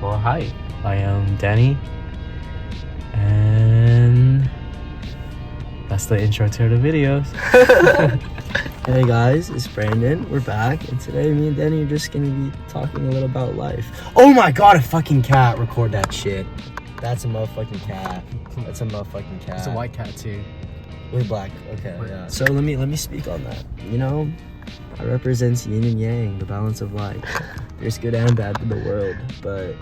Well, hi, I am Danny, and that's the intro to the videos. Hey guys, it's Brandon. We're back, and today me and Danny are just gonna be talking a little about life. Oh my god, a fucking cat! Record that shit. That's a motherfucking cat. That's a motherfucking cat. It's a white cat too. With black. Okay, Wait. yeah. So let me speak on that. You know, I represents yin and yang, the balance of life. There's good and bad in the world, but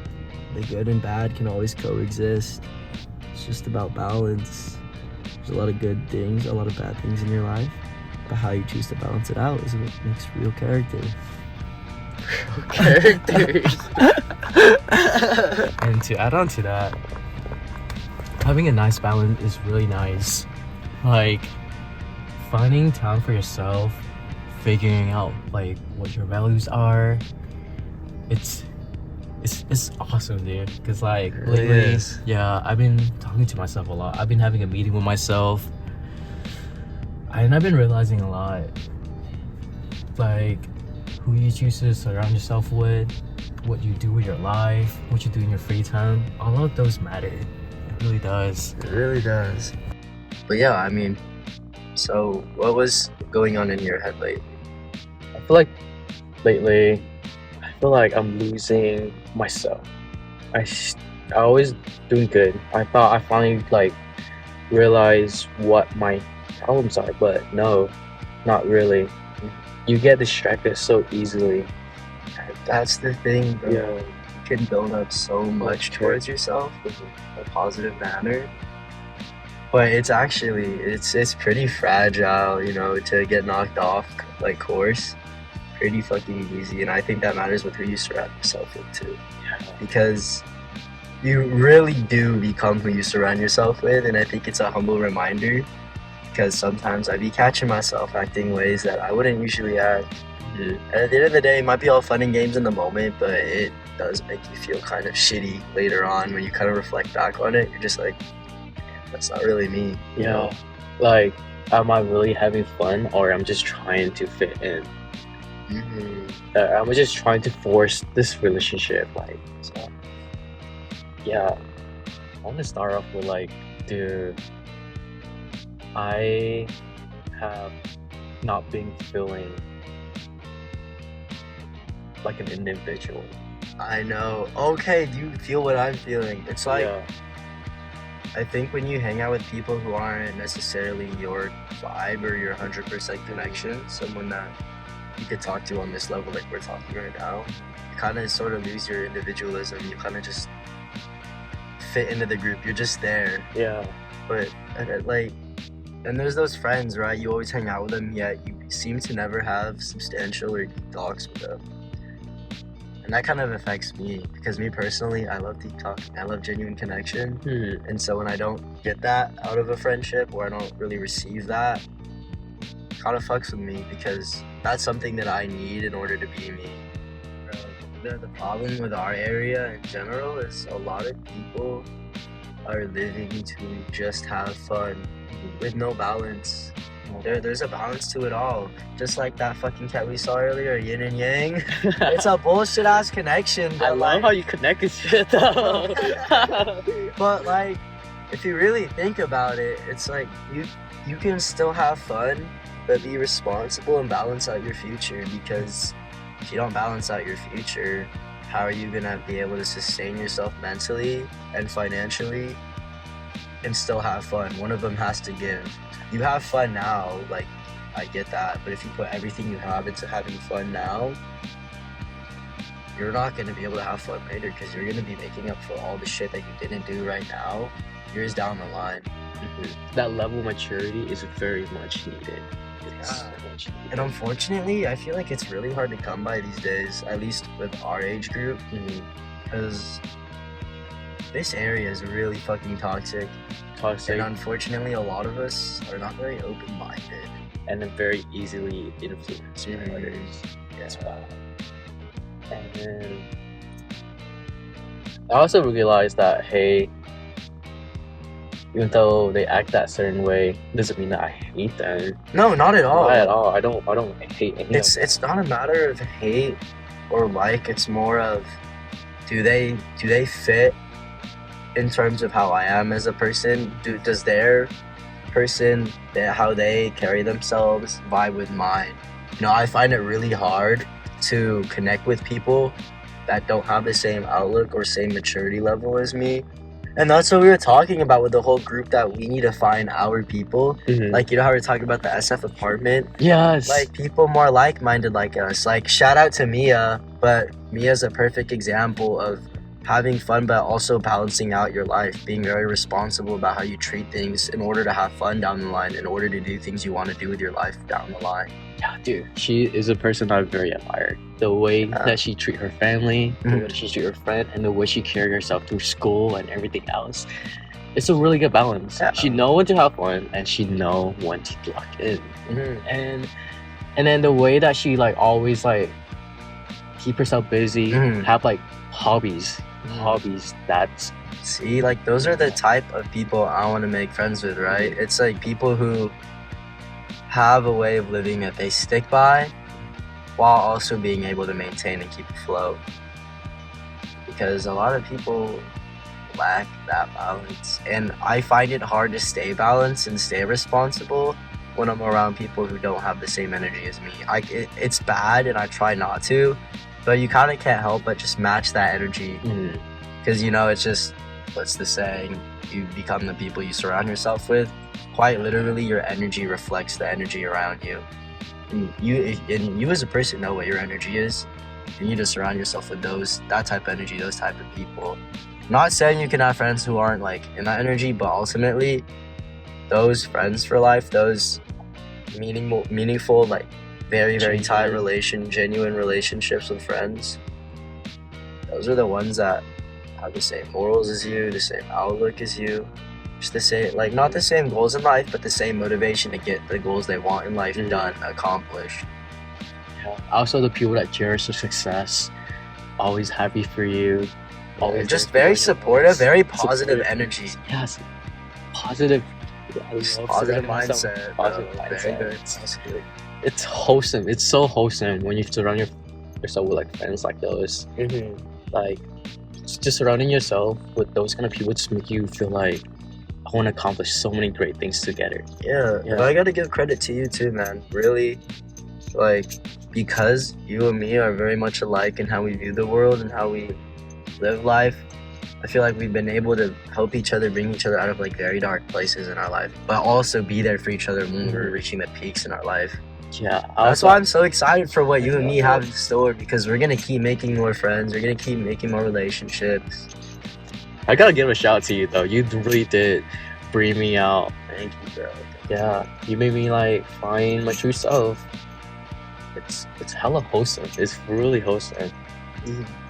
the good and bad can always coexist. It's just about balance. There's a lot of good things, a lot of bad things in your life, but how you choose to balance it out is what makes real character. Characters. And to add on to that, having a nice balance is really nice. Like finding time for yourself, figuring out like what your values are. It's awesome, dude. Cause like It really lately, is. yeah, I've been talking to myself a lot. I've been having a meeting with myself, and I've been realizing a lot, like who you choose to surround yourself with, what you do with your life, what you do in your free time. All of those matter. It really does. It really does. But yeah, I mean, so what was going on in your head lately? I feel like lately, I feel like I'm losing myself. I always doing good. I thought I finally like realized what my problems are, but no, not really. You get distracted so easily. That's the thing, bro. Yeah. You can build up so much towards yourself with a positive manner. But it's actually, it's pretty fragile, you know, to get knocked off like course. Pretty fucking easy. And I think that matters with who you surround yourself with too. Because you really do become who you surround yourself with, and I think it's a humble reminder, because sometimes I be catching myself acting ways that I wouldn't usually act. And at the end of the day, it might be all fun and games in the moment, but it does make you feel kind of shitty later on when you kind of reflect back on it. You're just like, "Damn, that's not really me." you Yeah. know? Like, am I really having fun, or I'm just trying to fit in? I'm just trying to force this relationship. Like, so, yeah. I want to start off with like, dude, I have not been feeling like an individual. I know. Okay, do you feel what I'm feeling? It's like, yeah. I think when you hang out with people who aren't necessarily your vibe or your 100% connection, someone that you could talk to on this level like we're talking right now, you kind of sort of lose your individualism. You kind of just fit into the group. You're just there. Yeah. But and there's those friends, right? You always hang out with them, yet you seem to never have substantial or deep talks with them. And that kind of affects me, because me personally, I love deep talking. I love genuine connection. And so when I don't get that out of a friendship, or I don't really receive that, it kind of fucks with me, because that's something that I need in order to be me. The problem with our area in general is a lot of people are living to just have fun with no balance. There's a balance to it all. Just like that fucking cat we saw earlier, yin and yang. It's a bullshit ass connection. I But love how you connected shit though. But like, if you really think about it, it's like you can still have fun, but be responsible and balance out your future. Because if you don't balance out your future, how are you gonna be able to sustain yourself mentally and financially and still have fun? One of them has to give. You have fun now, like, I get that, but if you put everything you have into having fun now, you're not gonna be able to have fun later, because you're gonna be making up for all the shit that you didn't do right now years down the line. That level of maturity is very much needed. It's Yeah. much needed. And unfortunately, I feel like it's really hard to come by these days, at least with our age group, because this area is really fucking toxic. Toxic And unfortunately, a lot of us are not very open-minded. and then very easily influenced by Mhm. others. That's Yeah. bad. And then I also realized that, hey, even though they act that certain way, doesn't mean that I hate them. No, not at all. Not at all. I don't hate any of them. It's not a matter of hate or like. It's more of do they fit in terms of how I am as a person? Does their person, how they carry themselves, vibe with mine? I find it really hard to connect with people that don't have the same outlook or same maturity level as me. And that's what we were talking about with the whole group, that we need to find our people. Like, how we're talking about the SF apartment? Yes. Like, people more like-minded like us. Like, shout out to Mia, but Mia's a perfect example of having fun but also balancing out your life, being very responsible about how you treat things in order to have fun down the line, in order to do things you want to do with your life down the line. Yeah, dude, she is a person I very admire. The way that she treat her family, the way that she treat her friend, and the way she carry herself through school and everything else. It's a really good balance. Yeah. She know when to have fun, and she know when to lock in. And then the way that she like always like keep herself busy, have like hobbies. That's see, like, those are the type of people I want to make friends with, right? It's like people who have a way of living that they stick by while also being able to maintain and keep afloat, because a lot of people lack that balance, and I find it hard to stay balanced and stay responsible when I'm around people who don't have the same energy as me. It's bad, and I try not to, but you kind of can't help but just match that energy, because it's just, what's the saying, you become the people you surround yourself with. Quite literally, your energy reflects the energy around you. And you as a person know what your energy is. You need to surround yourself with that type of energy, those type of people. I'm not saying you can have friends who aren't like in that energy, but ultimately, those friends for life, those meaningful, like very, very tight genuine relationships with friends, those are the ones that have the same morals as you, the same outlook as you, just the same, like, not the same goals in life, but the same motivation to get the goals they want in life done, accomplished. Yeah. Also, the people that cherish your success, always happy for you, always just very supportive, very positive energy. Yes, positive. Positive mindset. Positive mindset. Very good. It's wholesome. It's so wholesome when you surround yourself with like friends like those. Like, just surrounding yourself with those kind of people just make you feel like I want to accomplish so many great things together. Yeah. But I gotta give credit to you too, man. Really, like, because you and me are very much alike in how we view the world and how we live life. I feel like we've been able to help each other, bring each other out of like very dark places in our life, but also be there for each other when we're reaching the peaks in our life. Yeah, that's why I'm so excited for what you and me have in store, because we're gonna keep making more friends, we're gonna keep making more relationships. I gotta give a shout out to you though. You really did bring me out. Thank you, bro. Yeah, you made me like find my true self. It's hella wholesome. It's really wholesome.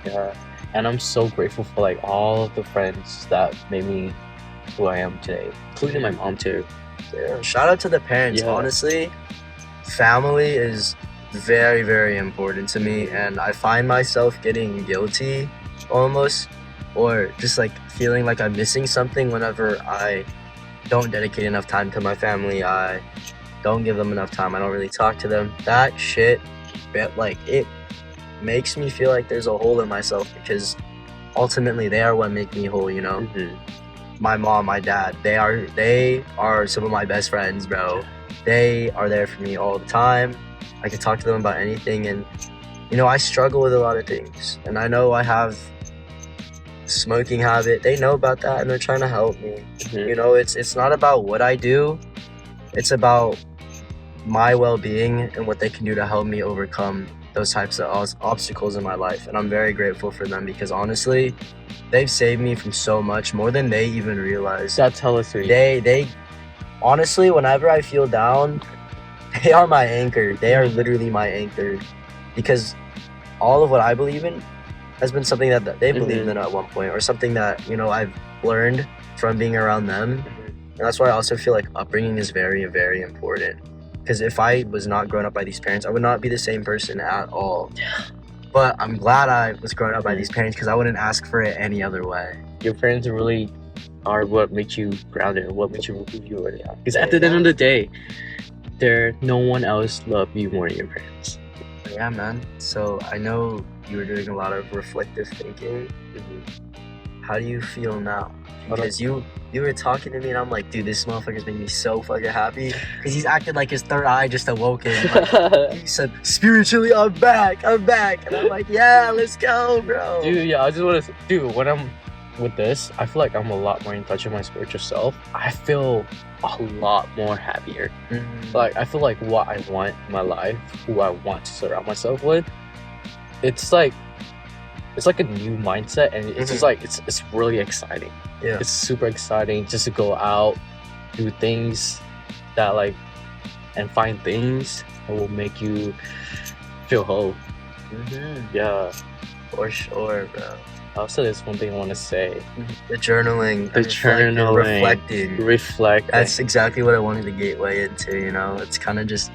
Yeah, and I'm so grateful for like all of the friends that made me who I am today, including my mom too. Yeah. Shout out to the parents. Honestly, family is very, very important to me, and I find myself getting guilty almost, or just like feeling like I'm missing something whenever I don't dedicate enough time to my family. I don't give them enough time. I don't really talk to them. That shit, like, it makes me feel like there's a hole in myself, because ultimately they are what make me whole, My mom, my dad, they are some of my best friends, bro. They are there for me all the time. I can talk to them about anything, and I struggle with a lot of things, and I know I have smoking habit. They know about that, and they're trying to help me. It's not about what I do, it's about my well-being and what they can do to help me overcome those types of obstacles in my life. And I'm very grateful for them, because honestly, they've saved me from so much, more than they even realize. That's hella sweet. They honestly, whenever I feel down, they are my anchor. They are literally my anchor, because all of what I believe in has been something that they believed in at one point, or something that I've learned from being around them. And that's why I also feel like upbringing is very, very important, because if I was not grown up by these parents, I would not be the same person at all. But I'm glad I was grown up by these parents, because I wouldn't ask for it any other way. Your parents really are what makes you grounded, what makes you who you really are. Because at the end of the day, no one else loves you more than your parents. Yeah, man. So I know you were doing a lot of reflective thinking How do you feel now? How do- Because you were talking to me and I'm like, dude, this motherfucker's making me so fucking happy. Because he's acting like his third eye just awoken. Like, he said, spiritually, I'm back. And I'm like, yeah, let's go, bro. Dude, yeah, I just want to, dude, when I'm with this, I feel like I'm a lot more in touch with my spiritual self. I feel a lot more happier. Mhm. Like, I feel like what I want in my life, who I want to surround myself with, it's like a new mindset, and it's just like, it's really exciting. Yeah. It's super exciting just to go out, do things that like, and find things that will make you feel whole. Mhm. Yeah. For sure, bro. Also, there's one thing I want to say. The journaling. The journaling. Reflecting. Reflect. That's exactly what I wanted to gateway into, you know? It's kind of just,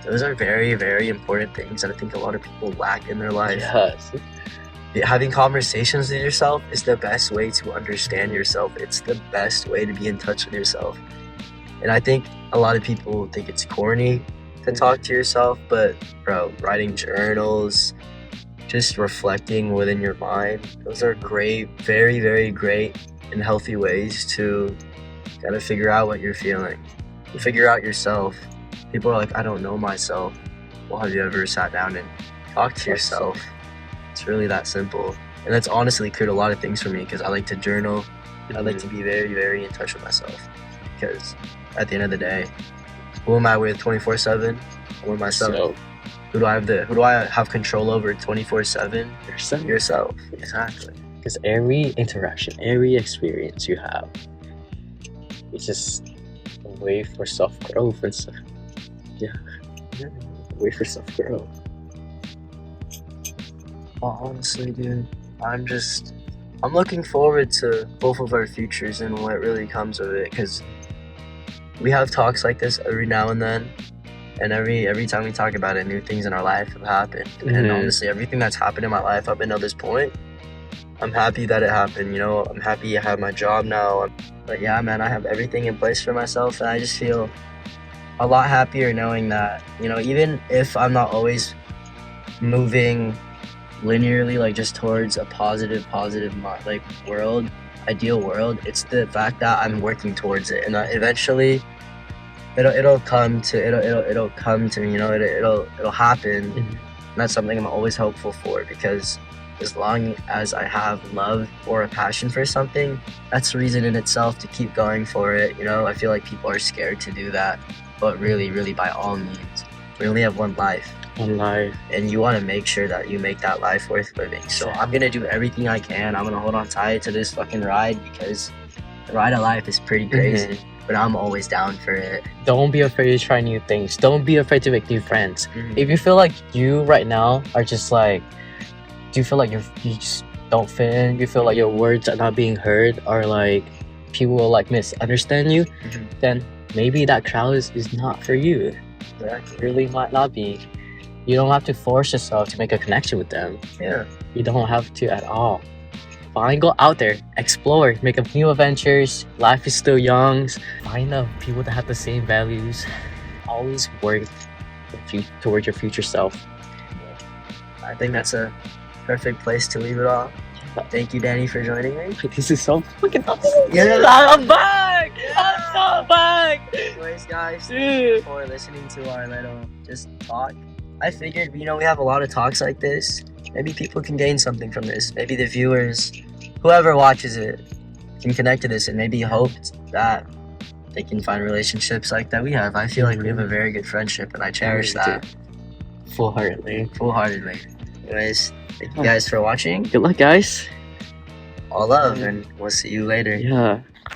those are very, very important things that I think a lot of people lack in their life. Yes. Having conversations with yourself is the best way to understand yourself. It's the best way to be in touch with yourself. And I think a lot of people think it's corny to talk to yourself, but bro, writing journals, just reflecting within your mind, those are great, very, very great and healthy ways to kind of figure out what you're feeling, to figure out yourself. People are like, I don't know myself. Well, have you ever sat down and talked to yourself? It's really that simple. And that's honestly cleared a lot of things for me because I like to journal. I like to be very, very in touch with myself. Because at the end of the day, who am I with 24/7? I'm with myself. So, Who do I have control over 24/7? yourself. Yourself. Exactly. Because every interaction, every experience you have, it's just a way for self-growth and stuff. Yeah. A way for self-growth. Well, honestly, dude, I'm looking forward to both of our futures and what really comes of it, because we have talks like this every now and then, and every time we talk about it, new things in our life have happened. And Mhm. honestly, everything that's happened in my life up until this point, I'm happy that it happened. You know, I'm happy I have my job now. But yeah, man, I have everything in place for myself, and I just feel a lot happier knowing that, you know, even if I'm not always moving linearly, like just towards a positive like world, ideal world, it's the fact that I'm working towards it, and eventually it'll come to me, you know, it'll happen. Mhm. And that's something I'm always hopeful for, because as long as I have love or a passion for something, that's a reason in itself to keep going for it. You know, I feel like people are scared to do that, but really, really, by all means, we only have one life. On life. And you want to make sure that you make that life worth living. So I'm gonna do everything I can. I'm gonna hold on tight to this fucking ride, because the ride of life is pretty crazy. But I'm always down for it. Don't be afraid to try new things. Don't be afraid to make new friends. Mhm. If you feel like you right now are just like, do you feel like you just don't fit in? You feel like your words are not being heard, or like people will like misunderstand you, Mhm. then maybe that crowd is not for you. Exactly. It really might not be. You don't have to force yourself to make a connection with them. Yeah. You don't have to at all. Fine, go out there, explore, make up new adventures. Life is still young. Find the people that have the same values. Always work towards your future self. I think that's a perfect place to leave it off. Thank you, Danny, for joining me. This is so fucking awesome. Yeah. I'm back. I'm so back. Anyways, guys, thank Dude. you for listening to our little just talk. I figured, you know, we have a lot of talks like this. Maybe people can gain something from this. Maybe the viewers, whoever watches it, can connect to this and maybe hope that they can find relationships like that we have. I feel like we have a very good friendship, and I cherish that Full-heartedly. full-heartedly. Anyways, thank you guys for watching. Good luck, guys. All love, and we'll see you later. Yeah.